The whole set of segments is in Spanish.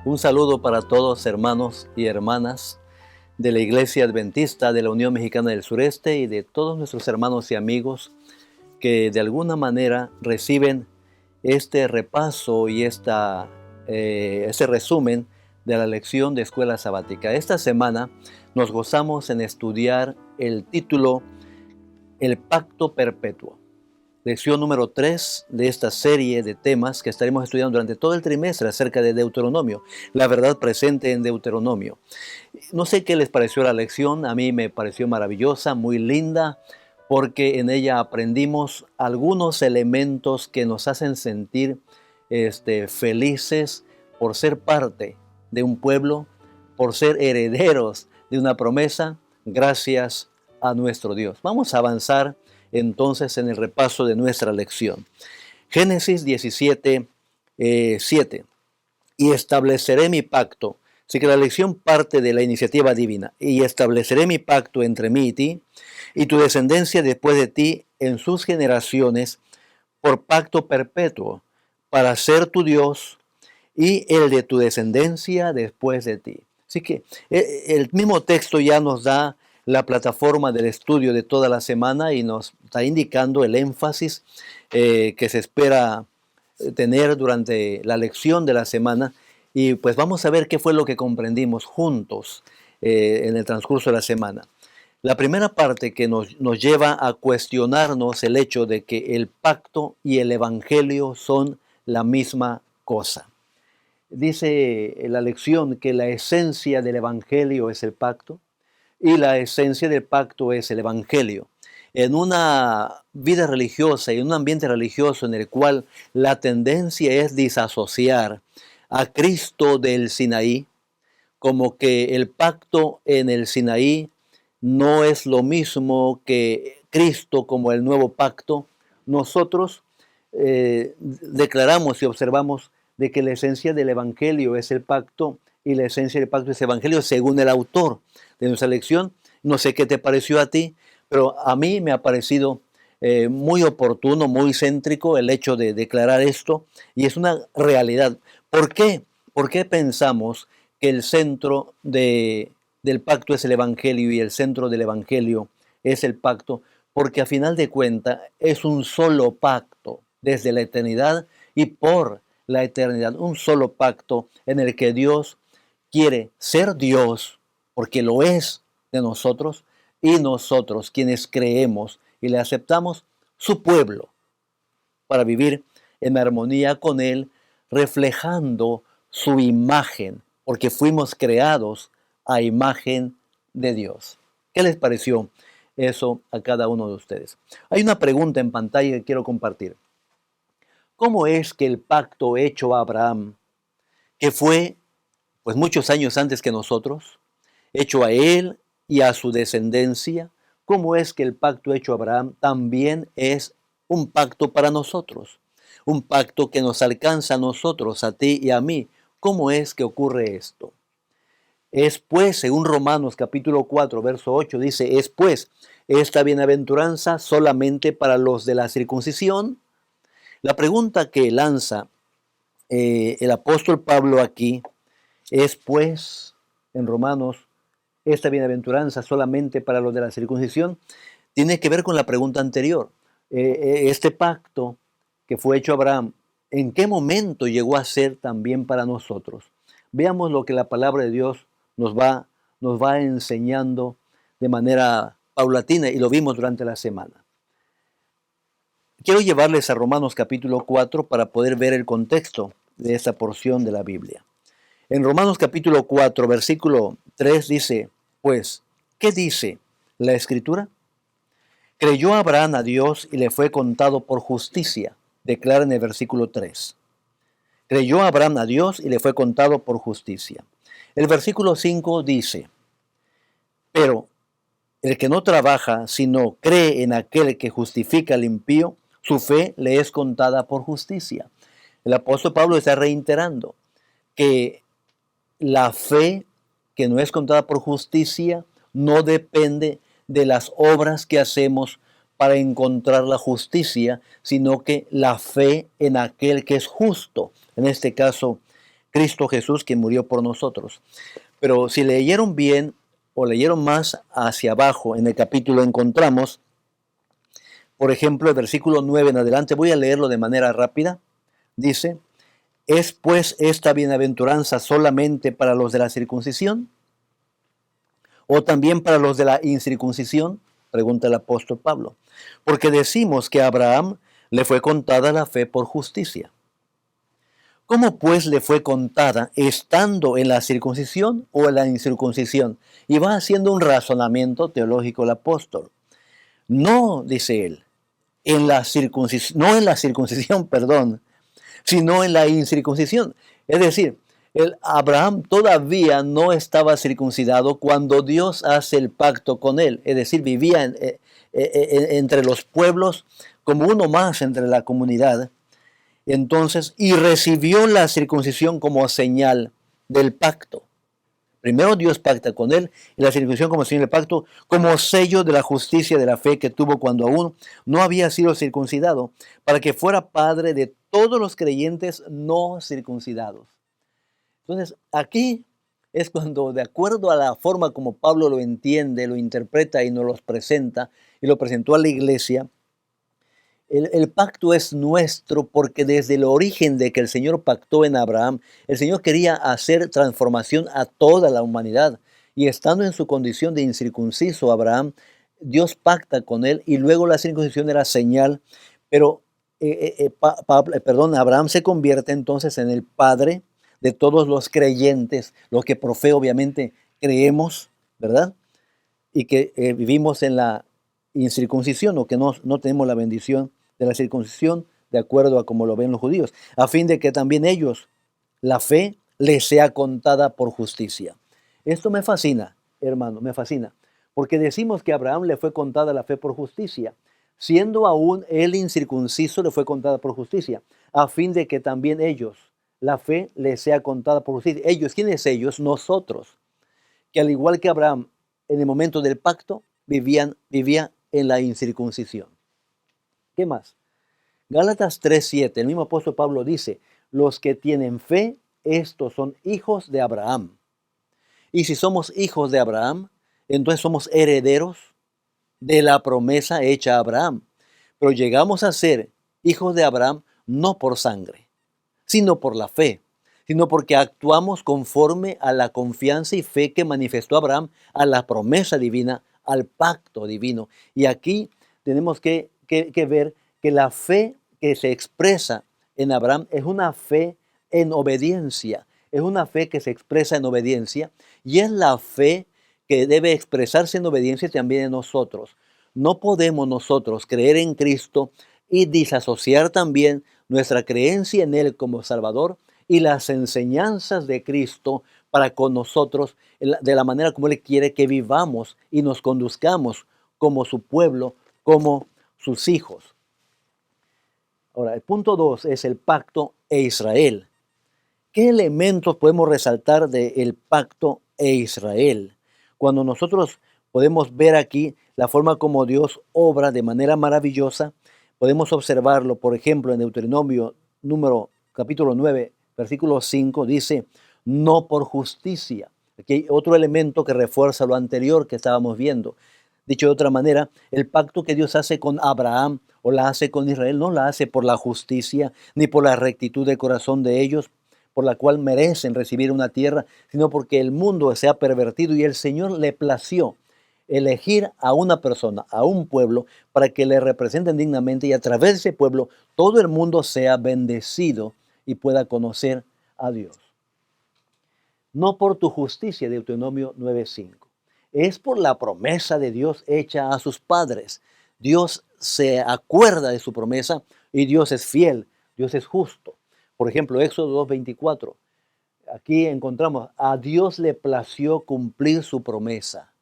Un saludo para todos hermanos y hermanas de la Iglesia Adventista de la Unión Mexicana del Sureste y de todos nuestros hermanos y amigos que de alguna manera reciben este repaso y este resumen de la lección de Escuela Sabática. Esta semana nos gozamos en estudiar el título El Pacto Perpetuo. Lección número 3 de esta serie de temas que estaremos estudiando durante todo el trimestre acerca de Deuteronomio, la verdad presente en Deuteronomio. No sé qué les pareció la lección, a mí me pareció maravillosa, muy linda, porque en ella aprendimos algunos elementos que nos hacen sentir felices por ser parte de un pueblo, por ser herederos de una promesa, gracias a nuestro Dios. Vamos a avanzar entonces en el repaso de nuestra lección. Génesis 17, 7. Y estableceré mi pacto. Así que la lección parte de la iniciativa divina. Y estableceré mi pacto entre mí y ti, y tu descendencia después de ti en sus generaciones, por pacto perpetuo, para ser tu Dios y el de tu descendencia después de ti. Así que el mismo texto ya nos da la plataforma del estudio de toda la semana y nos está indicando el énfasis que se espera tener durante la lección de la semana. Y pues vamos a ver qué fue lo que comprendimos juntos en el transcurso de la semana. La primera parte que nos lleva a cuestionarnos el hecho de que el pacto y el evangelio son la misma cosa. Dice la lección que la esencia del evangelio es el pacto y la esencia del pacto es el evangelio. En una vida religiosa y en un ambiente religioso en el cual la tendencia es disasociar a Cristo del Sinaí, como que el pacto en el Sinaí no es lo mismo que Cristo como el nuevo pacto, nosotros declaramos y observamos de que la esencia del Evangelio es el pacto y la esencia del pacto es el Evangelio según el autor de nuestra lección. No sé qué te pareció a ti, pero a mí me ha parecido muy oportuno, muy céntrico el hecho de declarar esto, y es una realidad. ¿Por qué? ¿Por qué pensamos que el centro del pacto es el Evangelio y el centro del Evangelio es el pacto? Porque a final de cuentas es un solo pacto desde la eternidad y por la eternidad, un solo pacto en el que Dios quiere ser Dios, porque lo es de nosotros, y nosotros quienes creemos y le aceptamos, su pueblo, para vivir en armonía con Él, reflejando su imagen, porque fuimos creados a imagen de Dios. ¿Qué les pareció eso a cada uno de ustedes? Hay una pregunta en pantalla que quiero compartir. ¿Cómo es que el pacto hecho a Abraham, que fue pues muchos años antes que nosotros, hecho a él y a su descendencia, cómo es que el pacto hecho a Abraham también es un pacto para nosotros? Un pacto que nos alcanza a nosotros, a ti y a mí. ¿Cómo es que ocurre esto? Es pues, según Romanos capítulo 4, verso 8, dice, es pues esta bienaventuranza solamente para los de la circuncisión. La pregunta que lanza el apóstol Pablo aquí es pues, en Romanos, esta bienaventuranza solamente para los de la circuncisión, tiene que ver con la pregunta anterior. Este pacto que fue hecho a Abraham, ¿en qué momento llegó a ser también para nosotros? Veamos lo que la palabra de Dios nos va enseñando de manera paulatina y lo vimos durante la semana. Quiero llevarles a Romanos capítulo 4 para poder ver el contexto de esta porción de la Biblia. En Romanos capítulo 4, versículo 3 dice, pues, ¿qué dice la Escritura? Creyó Abraham a Dios y le fue contado por justicia, declara en el versículo 3. Creyó Abraham a Dios y le fue contado por justicia. El versículo 5 dice, pero el que no trabaja, sino cree en aquel que justifica al impío, su fe le es contada por justicia. El apóstol Pablo está reiterando que la fe que no es contada por justicia no depende de las obras que hacemos para encontrar la justicia, sino que la fe en aquel que es justo, en este caso Cristo Jesús, quien murió por nosotros. Pero si leyeron bien o leyeron más hacia abajo en el capítulo, encontramos, por ejemplo, el versículo 9 en adelante, voy a leerlo de manera rápida. Dice: ¿es pues esta bienaventuranza solamente para los de la circuncisión o también para los de la incircuncisión? Pregunta el apóstol Pablo. Porque decimos que a Abraham le fue contada la fe por justicia. ¿Cómo pues le fue contada, estando en la circuncisión o en la incircuncisión? Y va haciendo un razonamiento teológico el apóstol. No, dice él, no en la circuncisión, perdón, sino en la incircuncisión. Es decir, Abraham todavía no estaba circuncidado cuando Dios hace el pacto con él. Es decir, vivía entre los pueblos como uno más entre la comunidad. Entonces, y recibió la circuncisión como señal del pacto. Primero Dios pacta con él y la circuncisión como señal del pacto, como sello de la justicia de la fe que tuvo cuando aún no había sido circuncidado, para que fuera padre de todos los creyentes no circuncidados. Entonces, aquí es cuando, de acuerdo a la forma como Pablo lo entiende, lo interpreta y nos los presenta, y lo presentó a la iglesia, el pacto es nuestro porque desde el origen de que el Señor pactó en Abraham, el Señor quería hacer transformación a toda la humanidad. Y estando en su condición de incircunciso Abraham, Dios pacta con él y luego la circuncisión era señal. Pero, Abraham se convierte entonces en el padre de todos los creyentes, los que por fe obviamente creemos, ¿verdad? Y que vivimos en la incircuncisión o que no tenemos la bendición de la circuncisión de acuerdo a como lo ven los judíos, a fin de que también ellos, la fe, les sea contada por justicia. Esto me fascina, hermano, me fascina, porque decimos que a Abraham le fue contada la fe por justicia, siendo aún él incircunciso le fue contada por justicia, a fin de que también ellos, la fe, les sea contada por justicia. Ellos, ¿quiénes ellos? Nosotros, que al igual que Abraham, en el momento del pacto, vivía en la incircuncisión. ¿Qué más? Gálatas 3:7, el mismo apóstol Pablo dice, los que tienen fe, estos son hijos de Abraham. Y si somos hijos de Abraham, entonces somos herederos de la promesa hecha a Abraham. Pero llegamos a ser hijos de Abraham no por sangre, sino por la fe, sino porque actuamos conforme a la confianza y fe que manifestó Abraham a la promesa divina, al pacto divino. Y aquí tenemos que ver que la fe que se expresa en Abraham es una fe en obediencia, es una fe que se expresa en obediencia y es la fe que debe expresarse en obediencia también en nosotros. No podemos nosotros creer en Cristo y disasociar también nuestra creencia en Él como Salvador y las enseñanzas de Cristo para con nosotros de la manera como Él quiere que vivamos y nos conduzcamos como su pueblo, como sus hijos. Ahora, el punto 2 es el pacto e Israel. ¿Qué elementos podemos resaltar del pacto e Israel? Cuando nosotros podemos ver aquí la forma como Dios obra de manera maravillosa, podemos observarlo, por ejemplo, en Deuteronomio capítulo 9, versículo 5, dice, no por justicia. Aquí hay otro elemento que refuerza lo anterior que estábamos viendo. Dicho de otra manera, el pacto que Dios hace con Abraham o la hace con Israel, no la hace por la justicia ni por la rectitud de corazón de ellos, por la cual merecen recibir una tierra, sino porque el mundo se ha pervertido y el Señor le plació elegir a una persona, a un pueblo, para que le representen dignamente y a través de ese pueblo todo el mundo sea bendecido y pueda conocer a Dios. No por tu justicia, Deuteronomio 9:5. Es por la promesa de Dios hecha a sus padres. Dios se acuerda de su promesa y Dios es fiel, Dios es justo. Por ejemplo, Éxodo 2:24. Aquí encontramos, a Dios le plació cumplir su promesa.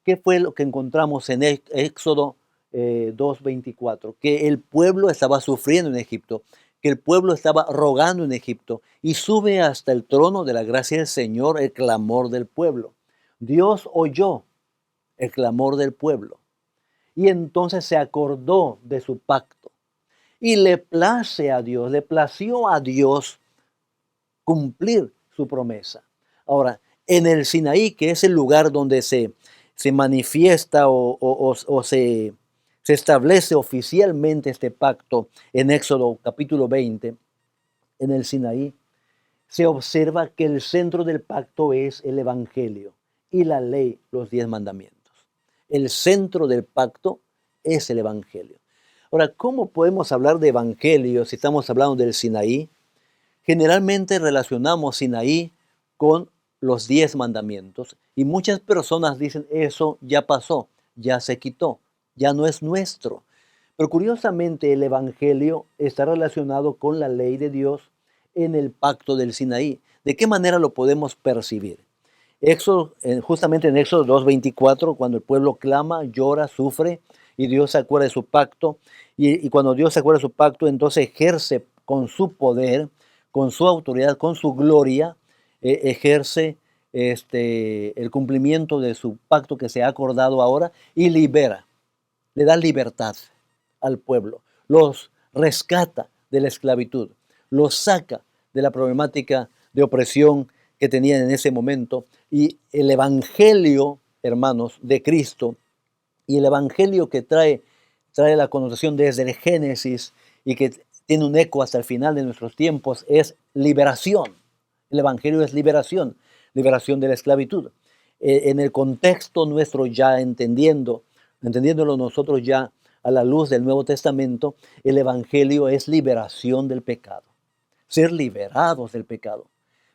¿Qué fue lo que encontramos en Éxodo 2:24? Que el pueblo estaba sufriendo en Egipto, que el pueblo estaba rogando en Egipto y sube hasta el trono de la gracia del Señor el clamor del pueblo. Dios oyó el clamor del pueblo y entonces se acordó de su pacto y le place a Dios, le plació a Dios cumplir su promesa. Ahora, en el Sinaí, que es el lugar donde se manifiesta o se establece oficialmente este pacto en Éxodo capítulo 20, en el Sinaí, se observa que el centro del pacto es el Evangelio y la ley, los 10 mandamientos. El centro del pacto es el Evangelio. Ahora, ¿cómo podemos hablar de Evangelio si estamos hablando del Sinaí? Generalmente relacionamos Sinaí con los 10 mandamientos y muchas personas dicen eso ya pasó, ya se quitó, ya no es nuestro. Pero curiosamente el Evangelio está relacionado con la ley de Dios en el pacto del Sinaí. ¿De qué manera lo podemos percibir? Justamente en Éxodo 2:24, cuando el pueblo clama, llora, sufre y Dios se acuerda de su pacto. Y cuando Dios se acuerda de su pacto, entonces ejerce con su poder, con su autoridad, con su gloria, ejerce el cumplimiento de su pacto que se ha acordado ahora y libera, le da libertad al pueblo, los rescata de la esclavitud, los saca de la problemática de opresión que tenían en ese momento. Y el Evangelio, hermanos, de Cristo, y el Evangelio que trae la connotación desde el Génesis y que tiene un eco hasta el final de nuestros tiempos, es liberación. El Evangelio es liberación, liberación de la esclavitud. En el contexto nuestro, ya entendiéndolo nosotros ya a la luz del Nuevo Testamento, el Evangelio es liberación del pecado, ser liberados del pecado,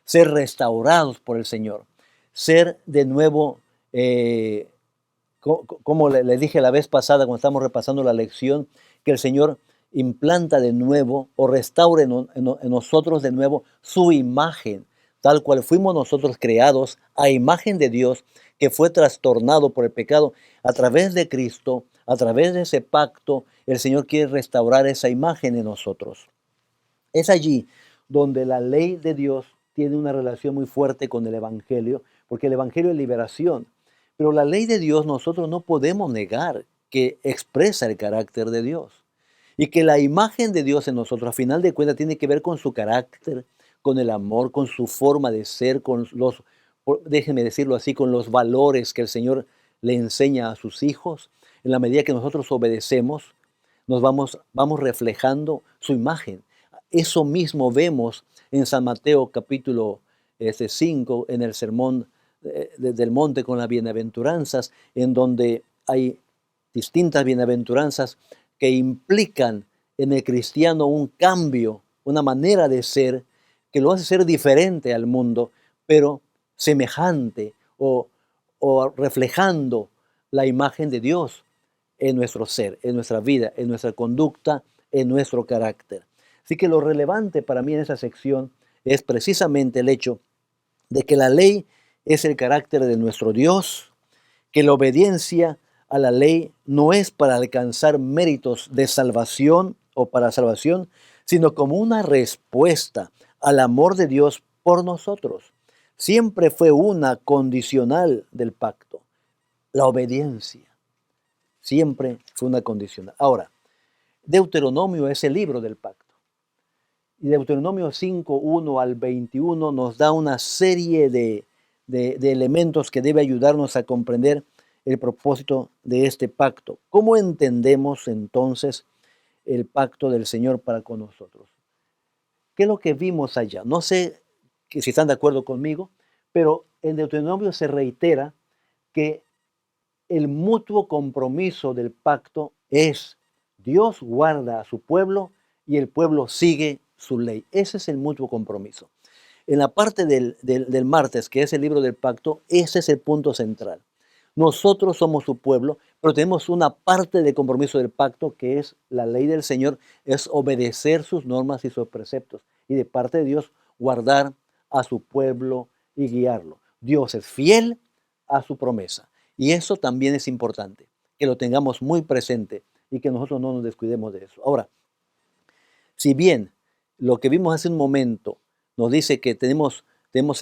ser restaurados por el Señor, ser de nuevo, como le dije la vez pasada cuando estamos repasando la lección, que el Señor implanta de nuevo o restaure en nosotros de nuevo su imagen, tal cual fuimos nosotros creados a imagen de Dios, que fue trastornado por el pecado a través de Cristo, a través de ese pacto. El Señor quiere restaurar esa imagen en nosotros. Es allí donde la ley de Dios tiene una relación muy fuerte con el Evangelio, porque el Evangelio es liberación. Pero la ley de Dios nosotros no podemos negar que expresa el carácter de Dios. Y que la imagen de Dios en nosotros, a final de cuentas, tiene que ver con su carácter, con el amor, con su forma de ser, con los, déjenme decirlo así, con los valores que el Señor le enseña a sus hijos. En la medida que nosotros obedecemos, vamos reflejando su imagen. Eso mismo vemos en San Mateo capítulo 5, en el sermón del monte con las bienaventuranzas, en donde hay distintas bienaventuranzas que implican en el cristiano un cambio, una manera de ser que lo hace ser diferente al mundo, pero semejante o reflejando la imagen de Dios en nuestro ser, en nuestra vida, en nuestra conducta, en nuestro carácter. Así que lo relevante para mí en esa sección es precisamente el hecho de que la ley es el carácter de nuestro Dios, que la obediencia a la ley no es para alcanzar méritos de salvación o para salvación, sino como una respuesta al amor de Dios por nosotros. Siempre fue una condicional del pacto, la obediencia. Siempre fue una condicional. Ahora, Deuteronomio es el libro del pacto. Y Deuteronomio 5, 1 al 21 nos da una serie de elementos que debe ayudarnos a comprender el propósito de este pacto. ¿Cómo entendemos entonces el pacto del Señor para con nosotros? ¿Qué es lo que vimos allá? No sé si están de acuerdo conmigo, pero en Deuteronomio se reitera que el mutuo compromiso del pacto es Dios guarda a su pueblo y el pueblo sigue su ley. Ese es el mutuo compromiso. En la parte del martes, que es el libro del pacto, ese es el punto central. Nosotros somos su pueblo, pero tenemos una parte de compromiso del pacto que es la ley del Señor, es obedecer sus normas y sus preceptos. Y de parte de Dios, guardar a su pueblo y guiarlo. Dios es fiel a su promesa. Y eso también es importante, que lo tengamos muy presente y que nosotros no nos descuidemos de eso. Ahora, si bien lo que vimos hace un momento nos dice que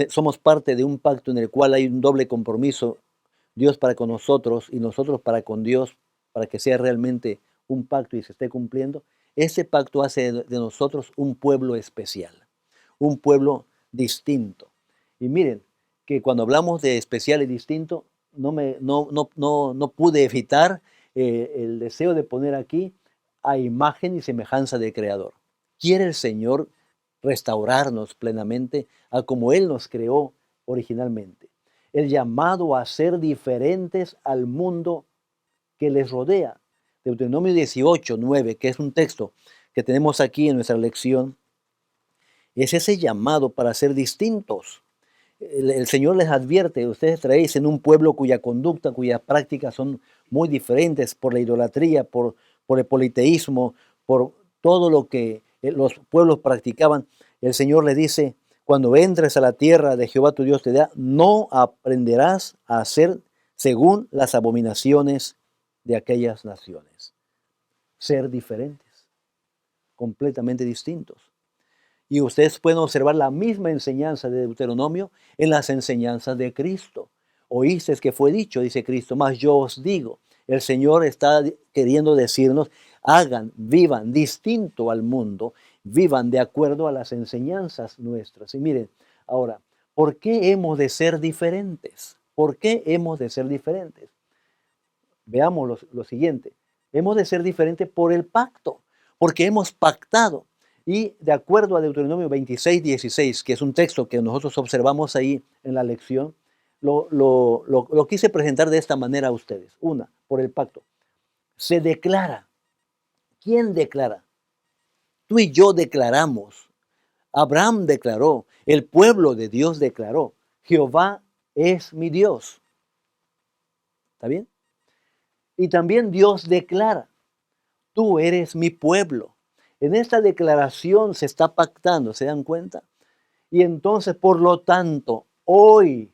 somos parte de un pacto en el cual hay un doble compromiso, Dios para con nosotros y nosotros para con Dios, para que sea realmente un pacto y se esté cumpliendo, ese pacto hace de nosotros un pueblo especial, un pueblo distinto. Y miren, que cuando hablamos de especial y distinto, no pude evitar el deseo de poner aquí a imagen y semejanza del Creador. Quiere el Señor restaurarnos plenamente a como Él nos creó originalmente. El llamado a ser diferentes al mundo que les rodea. Deuteronomio 18:9, que es un texto que tenemos aquí en nuestra lección, es ese llamado para ser distintos. El Señor les advierte, ustedes traéis en un pueblo cuya conducta, cuyas prácticas son muy diferentes por la idolatría, por el politeísmo, por todo lo que los pueblos practicaban. El Señor les dice, cuando entres a la tierra de Jehová tu Dios te da, no aprenderás a hacer según las abominaciones de aquellas naciones. Ser diferentes, completamente distintos. Y ustedes pueden observar la misma enseñanza de Deuteronomio en las enseñanzas de Cristo. Oísteis que fue dicho, dice Cristo, mas yo os digo. El Señor está queriendo decirnos, hagan, vivan distinto al mundo, vivan de acuerdo a las enseñanzas nuestras. Y miren, ahora, ¿por qué hemos de ser diferentes? ¿Por qué hemos de ser diferentes? Veamos lo siguiente. Hemos de ser diferentes por el pacto, porque hemos pactado. Y de acuerdo a Deuteronomio 26:16, que es un texto que nosotros observamos ahí en la lección, lo quise presentar de esta manera a ustedes. Una, por el pacto. Se declara. ¿Quién declara? Tú y yo declaramos. Abraham declaró. El pueblo de Dios declaró. Jehová es mi Dios. ¿Está bien? Y también Dios declara. Tú eres mi pueblo. En esta declaración se está pactando, ¿se dan cuenta? Y entonces, por lo tanto, hoy,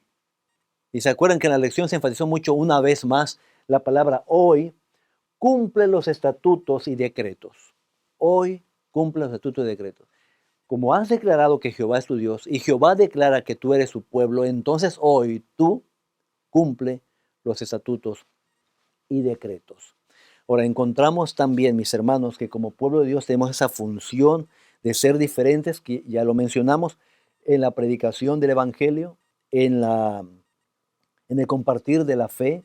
y se acuerdan que en la lección se enfatizó mucho una vez más la palabra hoy, cumple los estatutos y decretos. Hoy cumple los estatutos y decretos. Como has declarado que Jehová es tu Dios y Jehová declara que tú eres su pueblo, entonces hoy tú cumple los estatutos y decretos. Ahora, encontramos también, mis hermanos, que como pueblo de Dios tenemos esa función de ser diferentes, que ya lo mencionamos, en la predicación del Evangelio, en el compartir de la fe,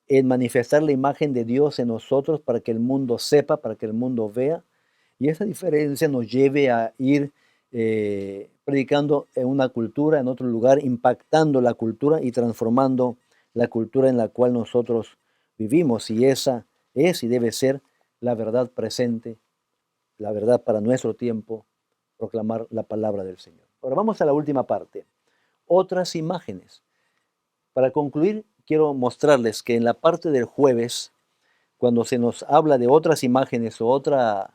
en manifestar la imagen de Dios en nosotros para que el mundo sepa, para que el mundo vea. Y esa diferencia nos lleve a ir predicando en una cultura, en otro lugar, impactando la cultura y transformando la cultura en la cual nosotros vivimos. Y esa es y debe ser la verdad presente, la verdad para nuestro tiempo, proclamar la palabra del Señor. Ahora vamos a la última parte, otras imágenes. Para concluir, quiero mostrarles que en la parte del jueves, cuando se nos habla de otras imágenes o otra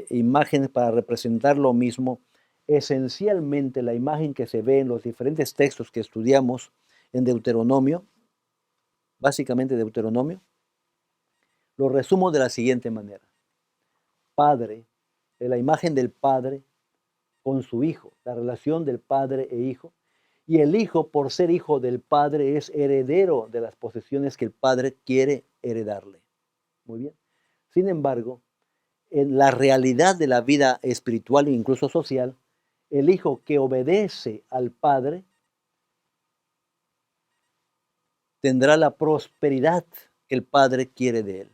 imágenes para representar lo mismo, esencialmente la imagen que se ve en los diferentes textos que estudiamos en Deuteronomio, básicamente Deuteronomio, lo resumo de la siguiente manera. Padre, la imagen del Padre con su Hijo, la relación del Padre e Hijo, y el Hijo, por ser hijo del Padre, es heredero de las posesiones que el Padre quiere heredarle. Muy bien. Sin embargo, en la realidad de la vida espiritual e incluso social, el hijo que obedece al Padre tendrá la prosperidad que el Padre quiere de él.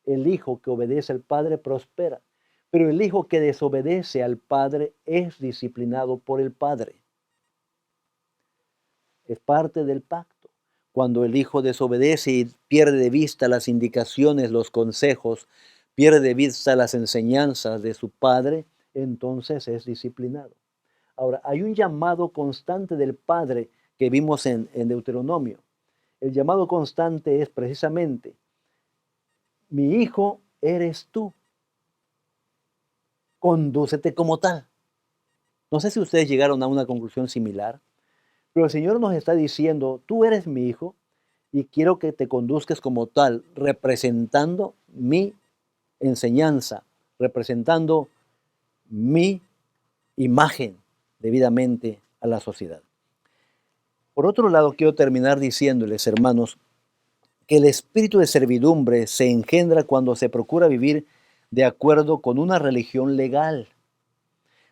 El hijo que obedece al Padre prospera, pero el hijo que desobedece al Padre es disciplinado por el Padre. Es parte del pacto. Cuando el hijo desobedece y pierde de vista las indicaciones, los consejos, pierde de vista las enseñanzas de su padre, entonces es disciplinado. Ahora, hay un llamado constante del Padre que vimos en Deuteronomio. El llamado constante es precisamente, mi hijo eres tú, condúcete como tal. No sé si ustedes llegaron a una conclusión similar, pero el Señor nos está diciendo, tú eres mi hijo y quiero que te conduzcas como tal, representando mi enseñanza, representando mi imagen debidamente a la sociedad. Por otro lado, quiero terminar diciéndoles, hermanos, que el espíritu de servidumbre se engendra cuando se procura vivir de acuerdo con una religión legal.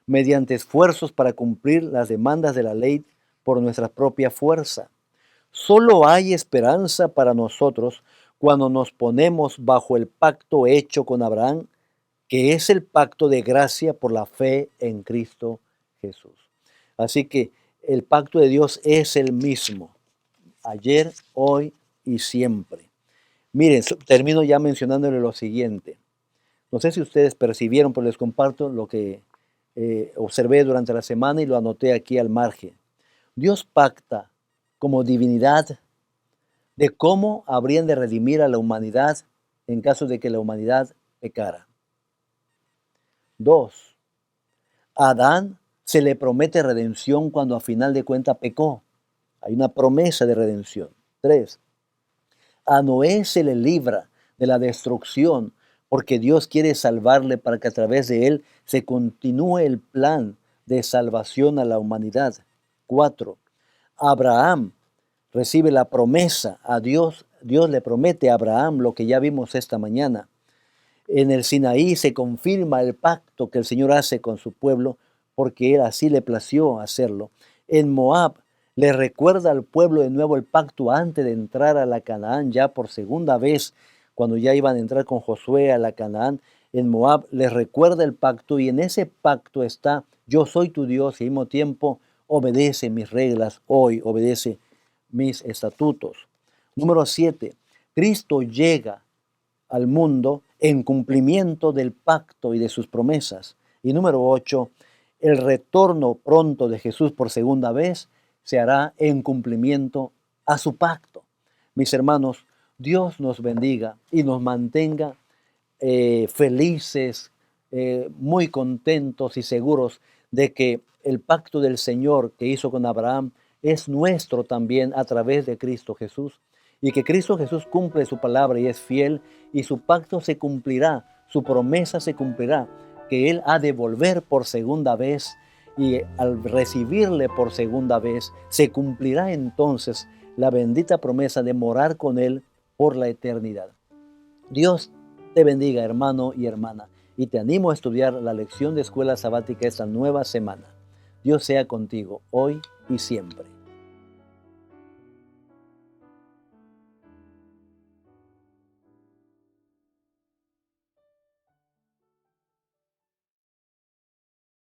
mediante esfuerzos para cumplir las demandas de la ley por nuestra propia fuerza. Solo hay esperanza para nosotros cuando nos ponemos bajo el pacto hecho con Abraham, que es el pacto de gracia por la fe en Cristo Jesús. Así que el pacto de Dios es el mismo, ayer, hoy y siempre. Miren, termino ya mencionándole lo siguiente. No sé si ustedes percibieron, pero les comparto lo que observé durante la semana y lo anoté aquí al margen. Dios pacta como divinidad de cómo habrían de redimir a la humanidad en caso de que la humanidad pecara. 2. A Adán se le promete redención cuando a final de cuentas pecó. Hay una promesa de redención. 3. A Noé se le libra de la destrucción porque Dios quiere salvarle para que a través de él se continúe el plan de salvación a la humanidad. 4. Abraham recibe la promesa a Dios. Dios le promete a Abraham lo que ya vimos esta mañana. En el Sinaí se confirma el pacto que el Señor hace con su pueblo porque él así le plació hacerlo. En Moab le recuerda al pueblo de nuevo el pacto antes de entrar a la Canaán, ya por segunda vez, cuando ya iban a entrar con Josué a la Canaán. En Moab les recuerda el pacto y en ese pacto está: yo soy tu Dios y al mismo tiempo obedece mis reglas hoy, obedece mis estatutos. Número 7. Cristo llega al mundo en cumplimiento del pacto y de sus promesas. Y número 8, el retorno pronto de Jesús por segunda vez se hará en cumplimiento a su pacto. Mis hermanos, Dios nos bendiga y nos mantenga felices, muy contentos y seguros de que el pacto del Señor que hizo con Abraham es nuestro también a través de Cristo Jesús, y que Cristo Jesús cumple su palabra y es fiel, y su pacto se cumplirá, su promesa se cumplirá, que Él ha de volver por segunda vez, y al recibirle por segunda vez se cumplirá entonces la bendita promesa de morar con Él por la eternidad. Dios te bendiga, hermano y hermana, y te animo a estudiar la lección de escuela sabática esta nueva semana. Dios sea contigo hoy y siempre.